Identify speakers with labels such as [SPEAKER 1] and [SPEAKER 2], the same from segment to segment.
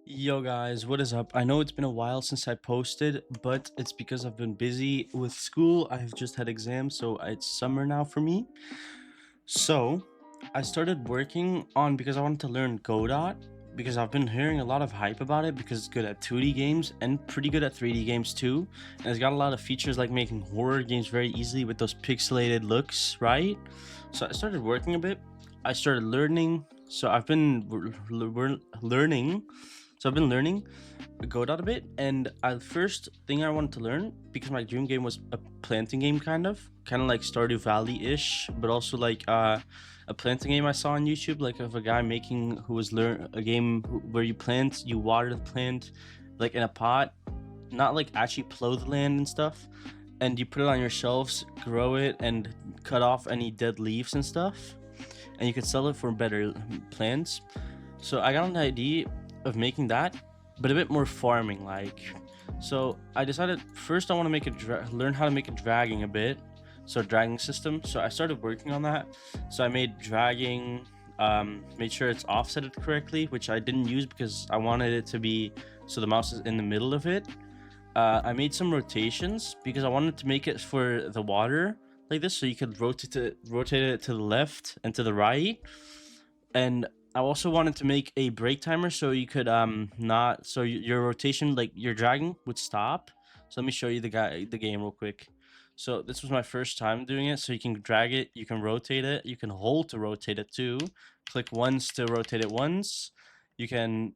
[SPEAKER 1] Yo guys, what is up? I know it's been a while since I posted, but it's because I've been busy with school. I've just had exams, so it's summer now for me. So, I started working on because I wanted to learn Godot because I've been hearing a lot of hype about it because it's good at 2D games and pretty good at 3D games too. And it's got a lot of features like making horror games very easily with those pixelated looks, right? So, I started working a bit. I started learning. So, learning. I've been learning Godot a bit, and the first thing I wanted to learn because my dream game was a planting game, kind of like Stardew Valley-ish, but also like a planting game I saw on YouTube, like of a guy making who was learn a game where you plant, you water the plant, like in a pot, not like actually plow the land and stuff, and you put it on your shelves, grow it, and cut off any dead leaves and stuff, and you could sell it for better plants. So I got an idea of making that, but a bit more farming like. So I decided first I want to make learn how to make a dragging a bit, so a dragging system. So I started working on that. So I made dragging, made sure it's offsetted correctly, which I didn't use because I wanted it to be so the mouse is in the middle of it. I made some rotations because I wanted to make it for the water like this, so you could rotate it to the left and to the right. And I also wanted to make a break timer so you could not so your rotation, like your dragging, would stop. So let me show you the game real quick. So this was my first time doing it. So you can drag it, you can rotate it, you can hold to rotate it too. Click once to rotate it once. You can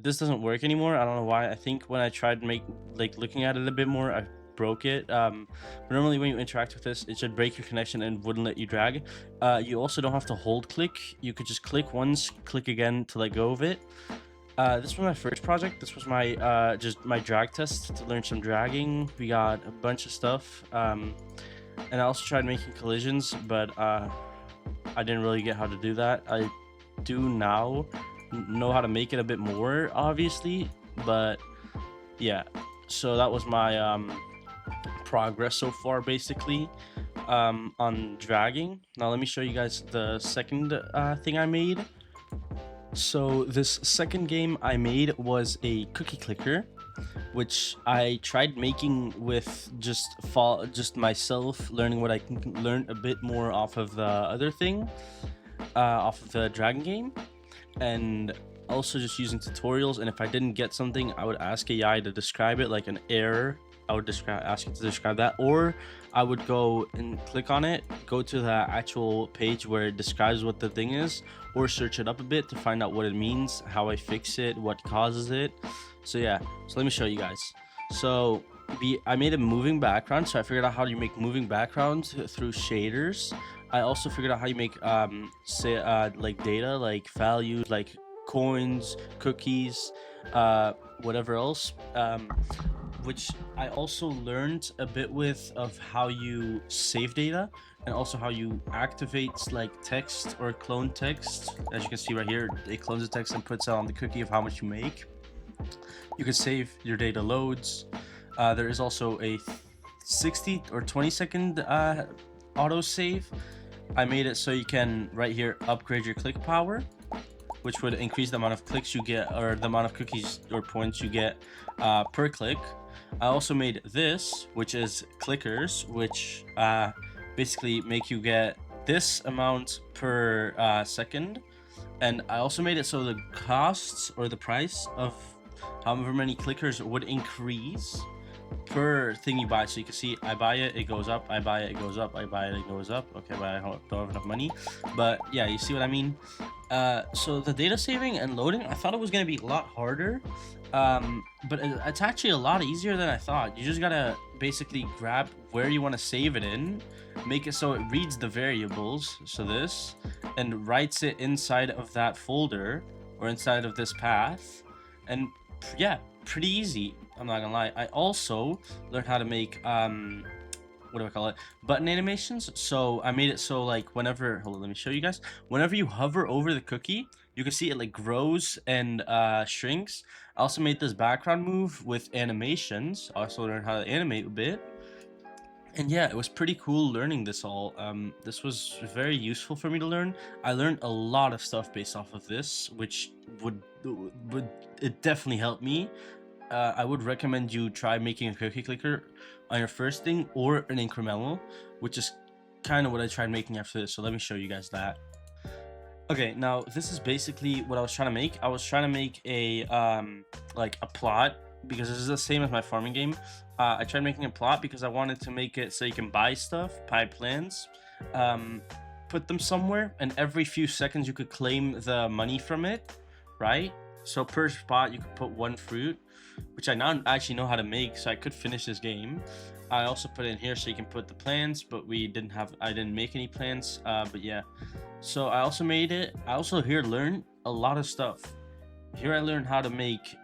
[SPEAKER 1] this doesn't work anymore. I don't know why. I think when I tried to make like looking at it a bit more, I broke it. But normally when you interact with this, it should break your connection and wouldn't let you drag. You also don't have to hold click. You could just click once, click again to let go of it. This was my first project. This was my just my drag test to learn some dragging. We got a bunch of stuff, and I also tried making collisions, but I didn't really get how to do that. I do now know how to make it a bit more, obviously, but yeah. So that was my progress so far, basically, on dragging. Now let me show you guys the second thing I made. So this second game I made was a cookie clicker, which I tried making with just myself, learning what I can learn a bit more off of the other thing, off of the dragon game, and also just using tutorials. And if I didn't get something, I would ask AI to describe it, like an error. I would ask it to describe that, or I would go and click on it, go to the actual page where it describes what the thing is, or search it up a bit to find out what it means, how I fix it, what causes it. So yeah, so let me show you guys. So I made a moving background, so I figured out how you make moving backgrounds through shaders. I also figured out how you make say like data, like values, like coins, cookies, whatever else. Which I also learned a bit with of how you save data and also how you activate like text or clone text. As you can see right here, it clones the text and puts it on the cookie of how much you make. You can save your data loads. There is also a 60 or 20-second auto save. I made it so you can right here upgrade your click power, which would increase the amount of clicks you get or the amount of cookies or points you get per click. I also made this, which is clickers, which basically make you get this amount per second. And I also made it so the costs or the price of however many clickers would increase per thing you buy. So you can see I buy it, it goes up, I buy it, it goes up, I buy it, it goes up. Okay, but I don't have enough money. But yeah, you see what I mean? So the data saving and loading, I thought it was going to be a lot harder, but it's actually a lot easier than I thought. You just gotta basically grab where you want to save it in, make it so it reads the variables, so this, and writes it inside of that folder or inside of this path. And yeah, pretty easy, I'm not gonna lie. I also learned how to make what do I call it, button animations. So I made it so like whenever, hold on, let me show you guys. Whenever you hover over the cookie, you can see it like grows and shrinks. I also made this background move with animations. I also learned how to animate a bit. And yeah, it was pretty cool learning this all. This was very useful for me to learn. I learned a lot of stuff based off of this, which would it definitely help me. I would recommend you try making a cookie clicker on your first thing or an incremental, which is kind of what I tried making after this. So let me show you guys that. Okay, now this is basically what I was trying to make. I was trying to make a like a plot, because this is the same as my farming game. I tried making a plot because I wanted to make it so you can buy stuff, buy plants, put them somewhere, and every few seconds you could claim the money from it, right? So per spot you could put one fruit, which I now actually know how to make, so I could finish this game. I also put it in here so you can put the plants, but I didn't make any plants. But yeah, so I also made it. I also here learned a lot of stuff. Here I learned how to make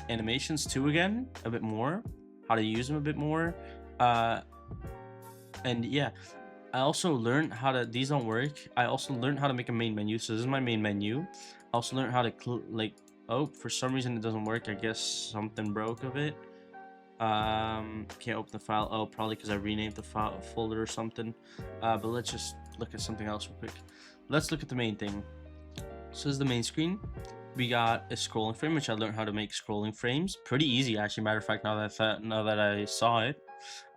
[SPEAKER 1] animations too again, a bit more, how to use them a bit more. And yeah, I also learned how to, these don't work. I also learned how to make a main menu. So this is my main menu. I also learned how to oh, for some reason it doesn't work. I guess something broke of it. Can't open the file. Oh, probably because I renamed the file folder or something. But let's just look at something else real quick. Let's look at the main thing. So this is the main screen. We got a scrolling frame, which I learned how to make scrolling frames. Pretty easy, actually. Matter of fact, now that I saw it,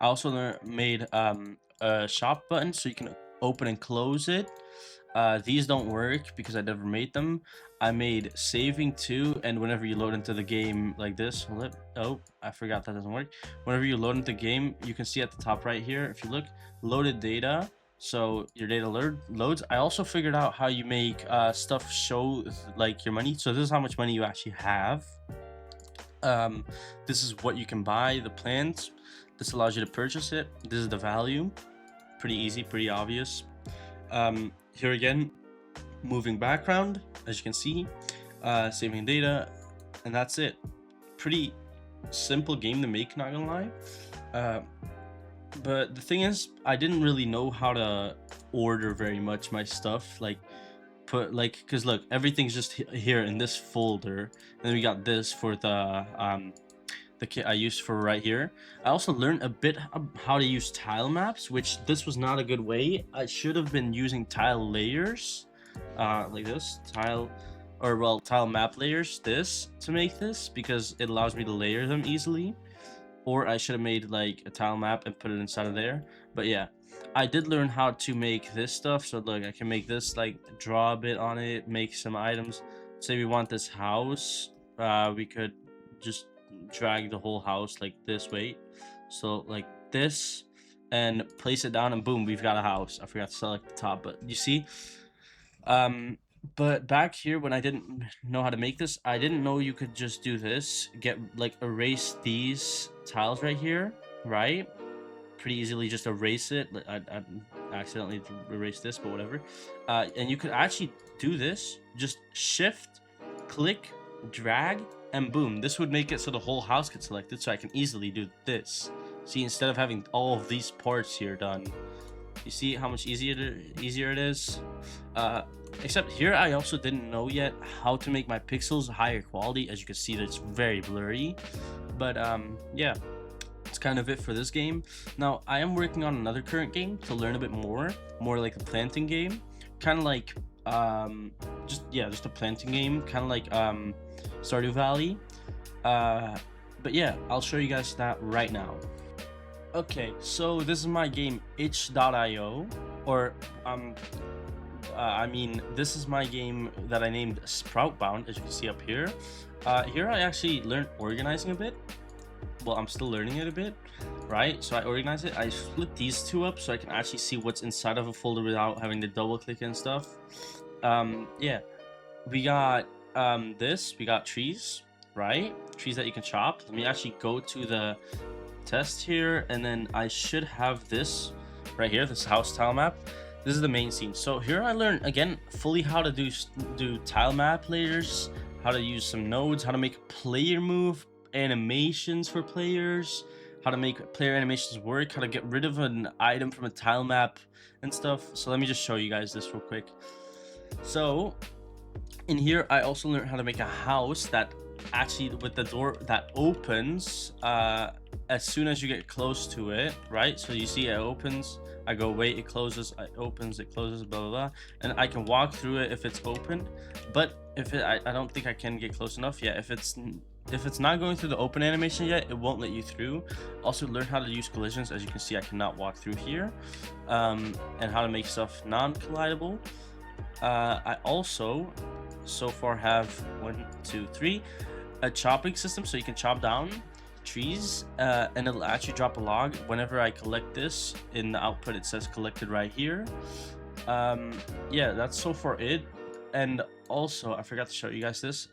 [SPEAKER 1] I also made a shop button so you can open and close it. These don't work because I never made them. I made saving too, and whenever you load into the game like this, oh, I forgot that doesn't work. Whenever you load into the game, you can see at the top right here, if you look, loaded data. So your data loads. I also figured out how you make stuff show like your money. So this is how much money you actually have. This is what you can buy, the plants. This allows you to purchase it. This is the value. Pretty easy, pretty obvious. Here again, moving background, as you can see, saving data, and that's it. Pretty simple game to make, not gonna lie. But the thing is, I didn't really know how to order very much my stuff, because look, everything's just here in this folder, and then we got this for the kit I used for right here. I also learned a bit how to use tile maps, which this was not a good way. I should have been using tile layers, like this, tile map layers, this, to make this, because it allows me to layer them easily. Or I should have made like a tile map and put it inside of there. But yeah, I did learn how to make this stuff. So look, I can make this, like draw a bit on it, make some items. Say we want this house, we could just drag the whole house like this way, so like this, and place it down, and boom, we've got a house. I forgot to select the top, but you see. But back here, when I didn't know how to make this, I didn't know you could just do this, erase these tiles right here, right? Pretty easily just erase it. I accidentally erased this, but whatever. And you could actually do this, just shift, click, drag, and boom, this would make it so the whole house gets selected, so I can easily do this. See, instead of having all of these parts here done, you see how much easier it is. Except here, I also didn't know yet how to make my pixels higher quality. As you can see, that's very blurry. But yeah, it's kind of it for this game. Now I am working on another current game to learn a bit more like a planting game, kind of like just a planting game, kind of like Stardew Valley. But yeah, I'll show you guys that right now. Okay, so this is my game itch.io, or this is my game that I named Sproutbound, as you can see up here. Here I actually learned organizing a bit. Well, I'm still learning it a bit, right? So I organize it. I split these two up so I can actually see what's inside of a folder without having to double click and stuff. Yeah, we got we got trees, right? Trees that you can chop. Let me actually go to the test here, and then I should have this right here, this house tile map. This is the main scene. So here I learned again fully how to do tile map layers, how to use some nodes, how to make a player move, animations for players, how to make player animations work, how to get rid of an item from a tile map and stuff. So let me just show you guys this real quick. So In here, I also learned how to make a house that actually with the door that opens as soon as you get close to it, right? So you see it opens, I go wait, it closes, it opens, it closes, blah blah blah, and I can walk through it if it's open. But if it, I don't think I can get close enough yet. If it's not going through the open animation yet, it won't let you through. Also learn how to use collisions. As you can see, I cannot walk through here, and how to make stuff non-collidable. I also so far have 1, 2, 3 a chopping system, so you can chop down trees, and it'll actually drop a log whenever I collect this. In the output it says collected right here. Yeah, that's so far it. And also I forgot to show you guys this.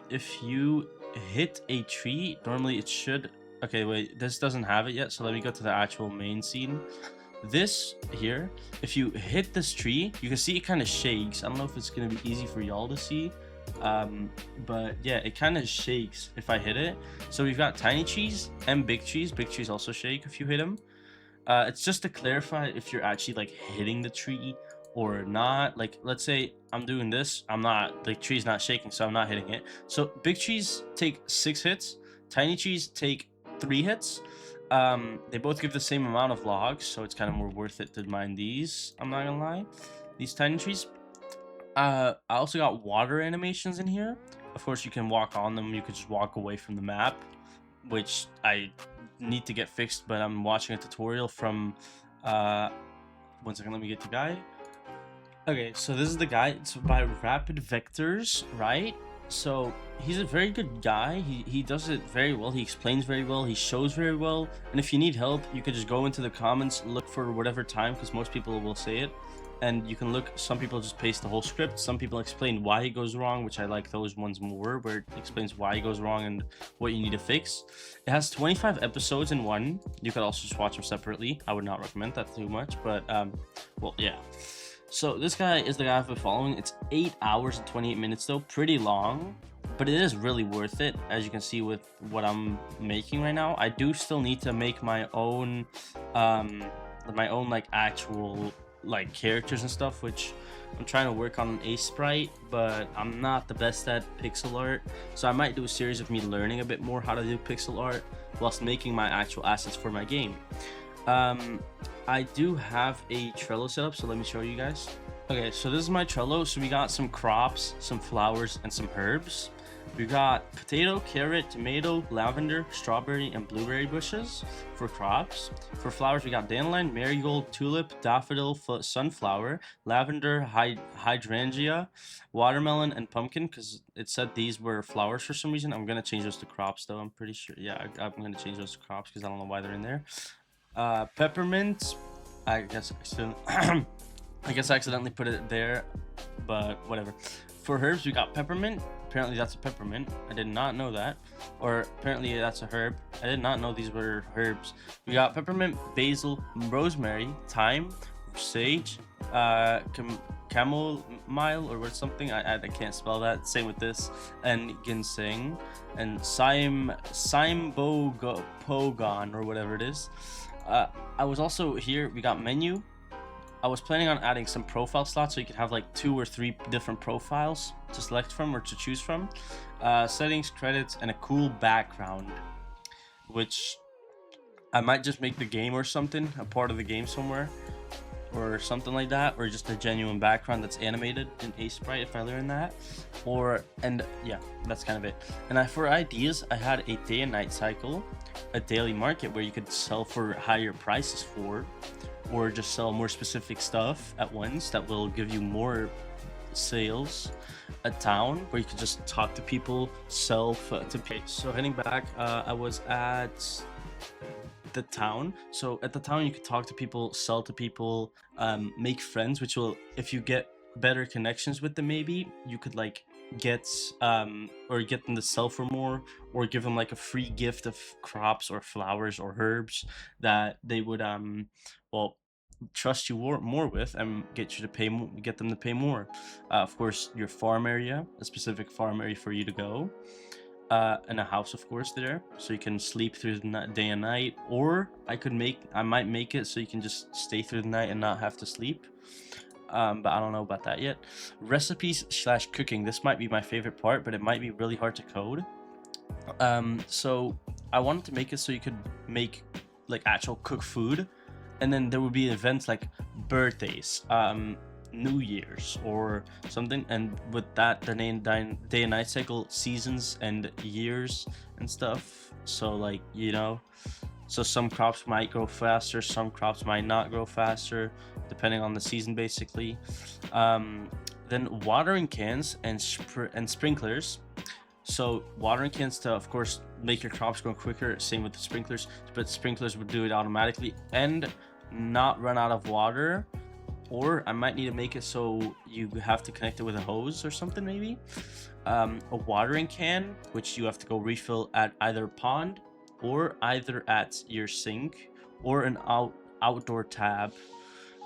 [SPEAKER 1] If you hit a tree, normally it should, okay wait, this doesn't have it yet, so let me go to the actual main scene. This here, if you hit this tree, you can see it kind of shakes. I don't know if it's gonna be easy for y'all to see, but yeah, it kind of shakes if I hit it. So we've got tiny trees and big trees. Big trees also shake if you hit them. It's just to clarify if you're actually like hitting the tree or not. Like let's say I'm doing this, I'm not, the tree's not shaking, so I'm not hitting it. So big trees take 6 hits, tiny trees take 3 hits. They both give the same amount of logs, so it's kind of more worth it to mine these, I'm not gonna lie, these tiny trees. I also got water animations in here. Of course you can walk on them, you could just walk away from the map, which I need to get fixed, but I'm watching a tutorial from 1 second, let me get the guy. Okay, so this is the guy. It's by Rapid Vectors, right? So he's a very good guy. He does it very well. He explains very well. He shows very well. And if you need help, you can just go into the comments, look for whatever time, because most people will say it. And you can look, some people just paste the whole script. Some people explain why he goes wrong, which I like those ones more, where it explains why he goes wrong and what you need to fix. It has 25 episodes in one. You could also just watch them separately. I would not recommend that too much, but well, yeah. So this guy is the guy I've been following. It's 8 hours and 28 minutes though, pretty long, but it is really worth it. As you can see with what I'm making right now, I do still need to make my own like actual like characters and stuff, which I'm trying to work on a sprite, but I'm not the best at pixel art, so I might do a series of me learning a bit more how to do pixel art whilst making my actual assets for my game. I do have a Trello set up, so let me show you guys. Okay, so this is my Trello. So we got some crops, some flowers, and some herbs. We got potato, carrot, tomato, lavender, strawberry, and blueberry bushes for crops. For flowers, we got dandelion, marigold, tulip, daffodil, sunflower, lavender, hydrangea, watermelon, and pumpkin, because it said these were flowers for some reason. I'm going to change those to crops, though. I'm pretty sure. Yeah, I'm going to change those to crops because I don't know why they're in there. Peppermint, I guess I accidentally put it there, but whatever. For herbs, we got peppermint. Apparently that's a peppermint. I did not know that. Or apparently that's a herb. I did not know these were herbs. We got peppermint, basil, rosemary, thyme, sage, chamomile or something. I can't spell that. Same with this. And ginseng and Pogon or whatever it is. I was also here. We got menu. I was planning on adding some profile slots so you could have like 2 or 3 different profiles to select from or to choose from. Settings, credits, and a cool background, which I might just make the game or something, a part of the game somewhere or something like that, or just a genuine background that's animated in a sprite if I learn that. And yeah, that's kind of it. And for ideas, I had a day and night cycle, a daily market where you could sell for higher prices for, or just sell more specific stuff at once that will give you more sales. A town where you could just talk to people, sell to pay. So heading back, I was at the town. So at the town, you could talk to people, sell to people, make friends, which will, if you get better connections with them, maybe you could like get or get them to sell for more, or give them like a free gift of crops or flowers or herbs that they would well trust you more with and get you to pay more, get them to pay more. Of course, your farm area, a specific farm area for you to go, and a house of course there, so you can sleep through the day and night, or I might make it so you can just stay through the night and not have to sleep. but I don't know about that yet. Recipes slash cooking. This might be my favorite part, but it might be really hard to code. So I wanted to make it so you could make like actual cook food, and then there would be events like birthdays, New Year's or something, and with that the day and night cycle, seasons and years and stuff. So like, you know, so some crops might grow faster, some crops might not grow faster, depending on the season, basically. Then watering cans and sprinklers. So watering cans to, of course, make your crops grow quicker. Same with the sprinklers, but sprinklers would do it automatically and not run out of water. Or I might need to make it so you have to connect it with a hose or something, maybe. A watering can, which you have to go refill at either a pond or either at your sink, or an outdoor tab.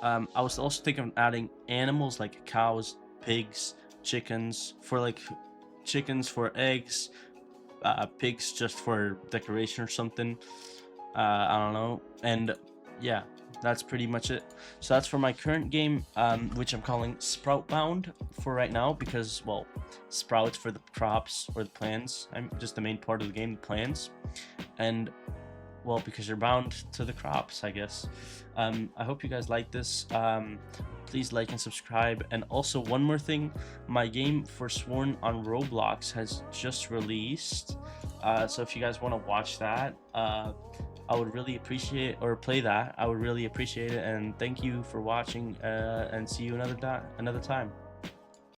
[SPEAKER 1] I was also thinking of adding animals like cows, pigs, chickens for eggs, pigs just for decoration or something. I don't know. And yeah, that's pretty much it. So that's for my current game, which I'm calling Sprout Bound for right now, because, well, sprouts for the crops or the plants. I'm just the main part of the game, the plants. And, well, because you're bound to the crops, I guess. I hope you guys like this. Please like and subscribe. And also, one more thing, my game Forsworn on Roblox has just released. So if you guys want to watch that, I would really appreciate, or play that, I would really appreciate it. And thank you for watching, and see you another time.